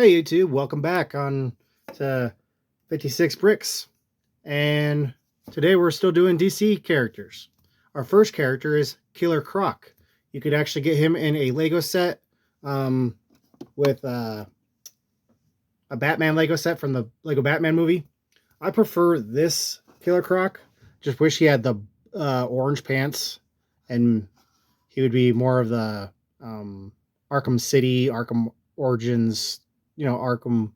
Hey YouTube, welcome back on to 56 Bricks. And today we're still doing DC characters. Our first character is Killer Croc. You could actually get him in a Lego set with a Batman Lego set from the Lego Batman movie. I prefer this Killer Croc. Just wish he had the orange pants and he would be more of the Arkham City, Arkham Origins, Arkham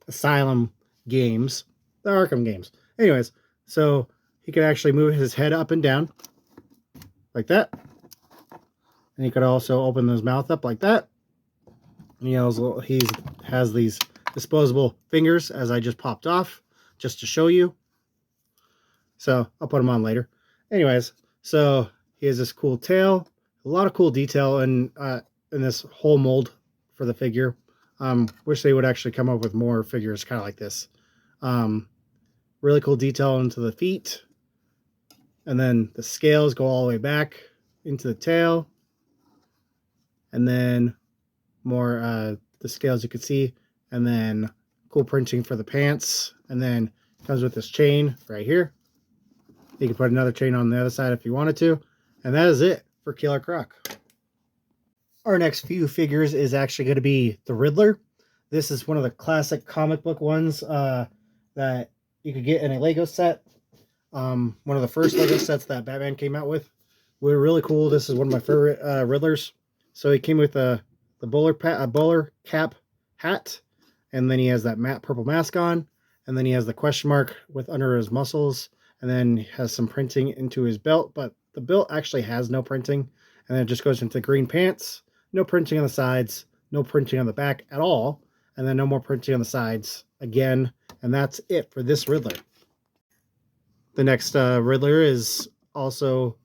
Asylum games, the Arkham games. Anyways, so he could actually move his head up and down like that. And he could also open his mouth up like that. He has these disposable fingers, as I just popped off, just to show you. So I'll put them on later. Anyways, so he has this cool tail. A lot of cool detail in this whole mold for the figure. Wish they would actually come up with more figures kind of like this. Really cool detail into the feet. And then the scales go all the way back into the tail. And then more the scales you can see. And then cool printing for the pants. And then comes with this chain right here. You can put another chain on the other side if you wanted to. And that is it for Killer Croc. Our next few figures is actually going to be the Riddler. This is one of the classic comic book ones that you could get in a Lego set. One of the first Lego sets that Batman came out with. Were really cool. This is one of my favorite Riddlers. So he came with a bowler cap hat, and then he has that matte purple mask on, and then he has the question mark with under his muscles, and then he has some printing into his belt, but the belt actually has no printing, and then it just goes into green pants. No printing on the sides, no printing on the back at all, and then no more printing on the sides again, and that's it for this Riddler. The next Riddler is also,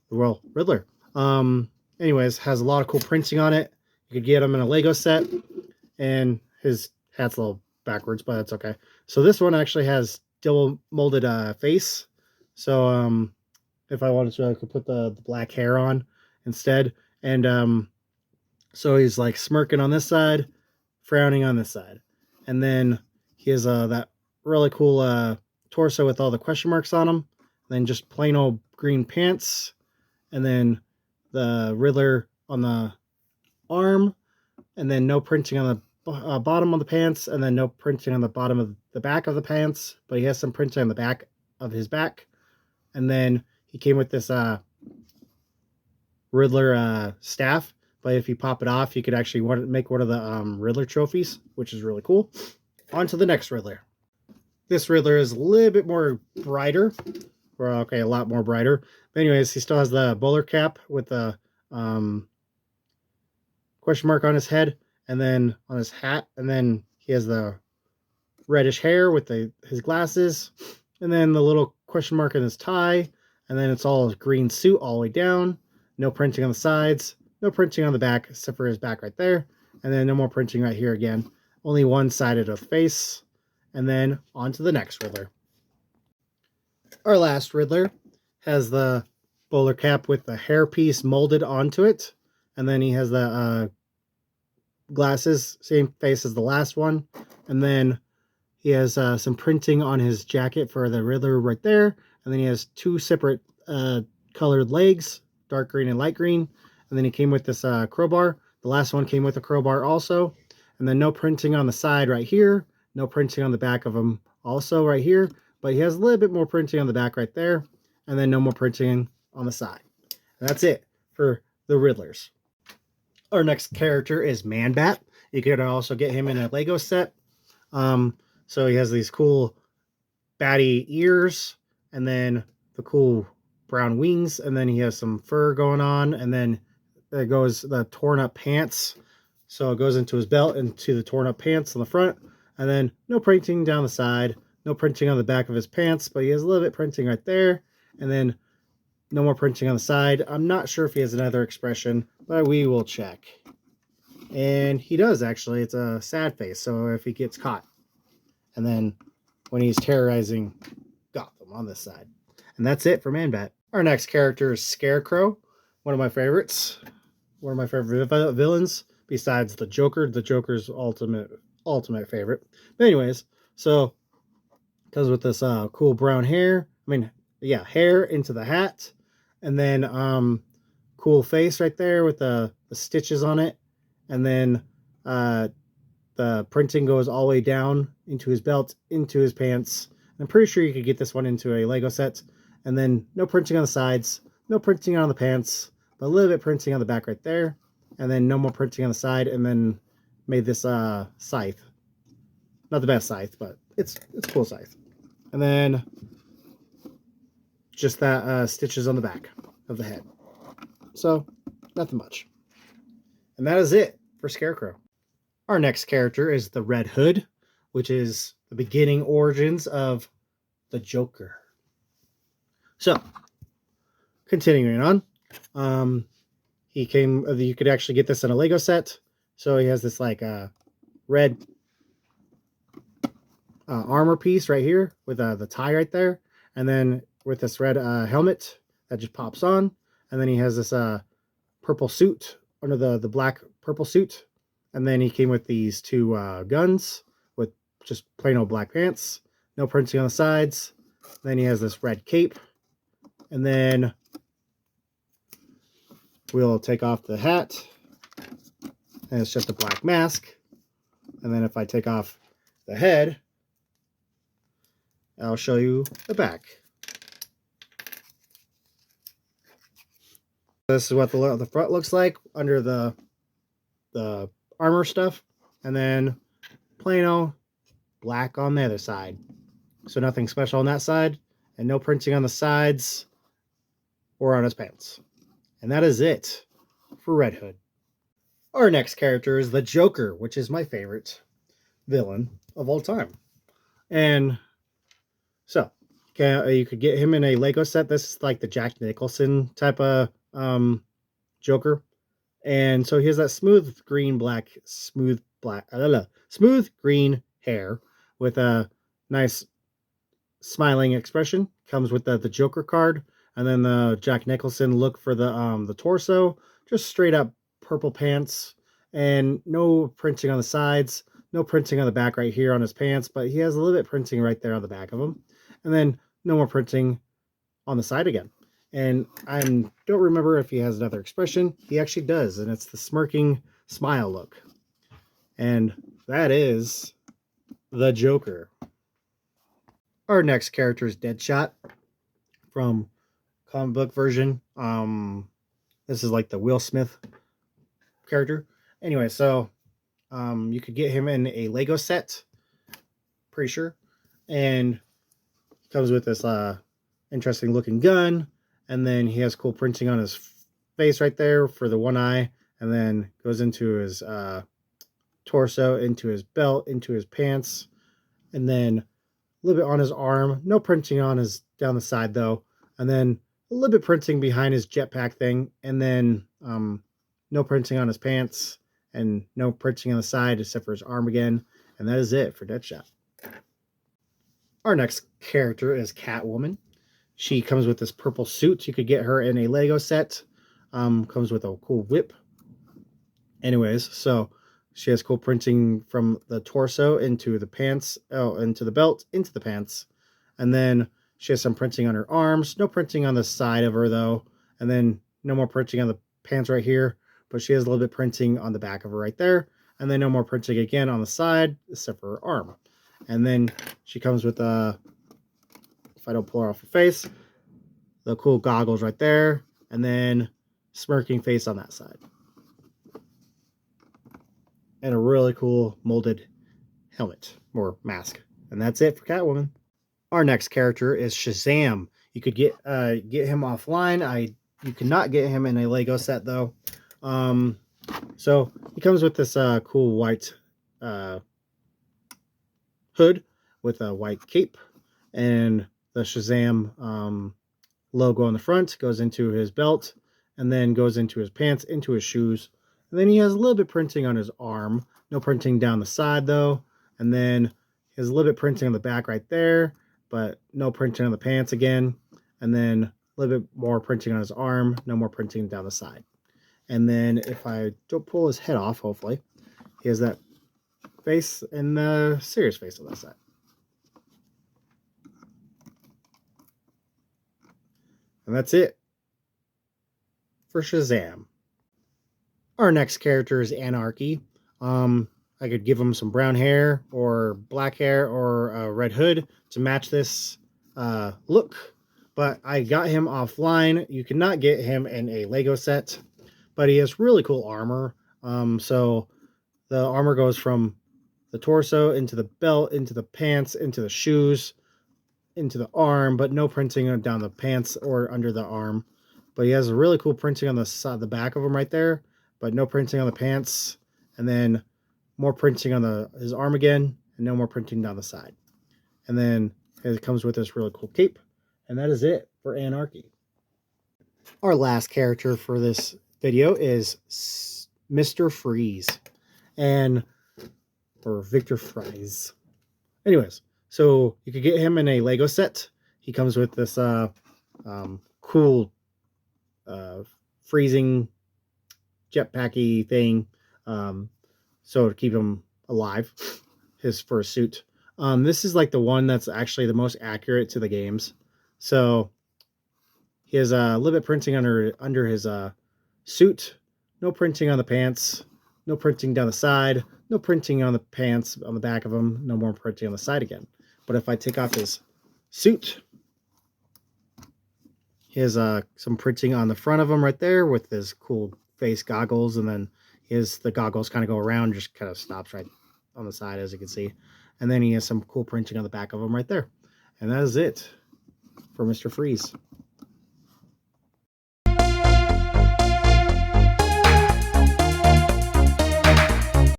well, Riddler. Anyways, has a lot of cool printing on it. You could get him in a Lego set, and his hat's a little backwards, but that's okay. So this one actually has double molded face. So if I wanted to, I could put the black hair on instead. And so he's like smirking on this side, frowning on this side. And then he has that really cool torso with all the question marks on him. And then just plain old green pants. And then the Riddler on the arm. And then no printing on the bottom of the pants. And then no printing on the bottom of the back of the pants. But he has some printing on the back of his back. And then he came with this Riddler staff, but if you pop it off, you could actually make one of the Riddler trophies, which is really cool. On to the next Riddler. This Riddler is a little bit more brighter, or okay, a lot more brighter. But anyways, he still has the bowler cap with the question mark on his head, and then on his hat, and then he has the reddish hair with his glasses, and then the little question mark in his tie, and then it's all green suit all the way down. No printing on the sides, no printing on the back, except for his back right there. And then no more printing right here again. Only one-sided of the face. And then on to the next Riddler. Our last Riddler has the bowler cap with the hairpiece molded onto it. And then he has the glasses, same face as the last one. And then he has some printing on his jacket for the Riddler right there. And then he has two separate colored legs, dark green and light green. And then he came with this crowbar. The last one came with a crowbar also. And then no printing on the side right here. No printing on the back of him also right here. But he has a little bit more printing on the back right there. And then no more printing on the side. And that's it for the Riddlers. Our next character is Man-Bat. You could also get him in a Lego set. So he has these cool batty ears. And then the cool brown wings, and then he has some fur going on, and then there goes the torn up pants, so it goes into his belt, into the torn up pants on the front, and then no printing down the side, no printing on the back of his pants, but he has a little bit printing right there, and then no more printing on the side. I'm not sure if he has another expression, but we will check. And he does, actually. It's a sad face, so if he gets caught, and then when he's terrorizing Gotham on this side. And that's it for Man-Bat. Our next character is Scarecrow, one of my favorites. One of my favorite villains. besides the Joker. The Joker's ultimate favorite. But anyways, so comes with this cool brown hair. I mean, yeah, hair into the hat, and then cool face right there with the stitches on it, and then the printing goes all the way down into his belt, into his pants. I'm pretty sure you could get this one into a Lego set. And then no printing on the sides, no printing on the pants, but a little bit printing on the back right there. And then no more printing on the side. And then made this scythe. Not the best scythe, but it's a cool scythe. And then just that stitches on the back of the head. So nothing much. And that is it for Scarecrow. Our next character is the Red Hood, which is the beginning origins of the Joker. So, continuing on, he came. You could actually get this in a Lego set. So he has this like red armor piece right here with the tie right there, and then with this red helmet that just pops on, and then he has this purple suit under the black purple suit. And then he came with these two guns with just plain old black pants. No printing on the sides. Then he has this red cape. And then we'll take off the hat. And it's just a black mask. And then if I take off the head, I'll show you the back. This is what the front looks like under the armor stuff, and then plain old black on the other side. So nothing special on that side, and no printing on the sides or on his pants. And that is it for Red Hood. Our next character is the Joker, which is my favorite villain of all time. And so you could get him in a Lego set. This is like the Jack Nicholson type of Joker. And so he has that smooth green hair with a nice smiling expression. Comes with the Joker card, and then the Jack Nicholson look for the torso. Just straight up purple pants, and no printing on the sides, no printing on the back right here on his pants, but he has a little bit printing right there on the back of him, and then no more printing on the side again. And I don't remember if he has another expression. He actually does, and it's the smirking smile look. And that is the Joker. Our next character is Deadshot from comic book version. This is like the Will Smith character. Anyway, so you could get him in a Lego set, pretty sure. And comes with this interesting looking gun. And then he has cool printing on his face right there for the one eye. And then goes into his torso, into his belt, into his pants. And then a little bit on his arm. No printing on his down the side though. And then a little bit printing behind his jetpack thing. And then no printing on his pants. And no printing on the side except for his arm again. And that is it for Deadshot. Our next character is Catwoman. She comes with this purple suit. You could get her in a Lego set. Comes with a cool whip. Anyways, so she has cool printing from the torso into the pants, into the belt, into the pants. And then she has some printing on her arms. No printing on the side of her, though. And then no more printing on the pants right here. But she has a little bit printing on the back of her right there. And then no more printing again on the side, except for her arm. And then she comes with if I don't pull her off her face, the cool goggles right there, and then smirking face on that side. And a really cool molded helmet or mask. And that's it for Catwoman. Our next character is Shazam. You could get him offline. You cannot get him in a Lego set though. So he comes with this cool white hood with a white cape, and the Shazam logo on the front goes into his belt, and then goes into his pants, into his shoes. And then he has a little bit printing on his arm. No printing down the side though. And then he has a little bit printing on the back right there, but no printing on the pants again. And then a little bit more printing on his arm. No more printing down the side. And then if I don't pull his head off, hopefully, he has that face and the serious face on that side. And that's it for Shazam. Our next character is Anarchy. I could give him some brown hair or black hair or a red hood to match this look. But I got him offline. You cannot get him in a Lego set. But he has really cool armor. So the armor goes from the torso into the belt, into the pants, into the shoes, into the arm, but no printing down the pants or under the arm. But he has a really cool printing on the side, the back of him right there, but no printing on the pants, and then more printing on his arm again, and no more printing down the side. And then it comes with this really cool cape, and that is it for Anarchy. Our last character for this video is Mr. Freeze, or Victor Fries. Anyways, so you could get him in a Lego set. He comes with this cool freezing jetpacky thing, so to keep him alive, his first suit. This is like the one that's actually the most accurate to the games. So he has a little bit printing under his suit, no printing on the pants, no printing down the side, no printing on the pants on the back of him, no more printing on the side again. But if I take off his suit, he has some printing on the front of him right there with his cool face goggles, and then the goggles kind of go around, just kind of stops right on the side, as you can see. And then he has some cool printing on the back of him right there. And that is it for Mr. Freeze.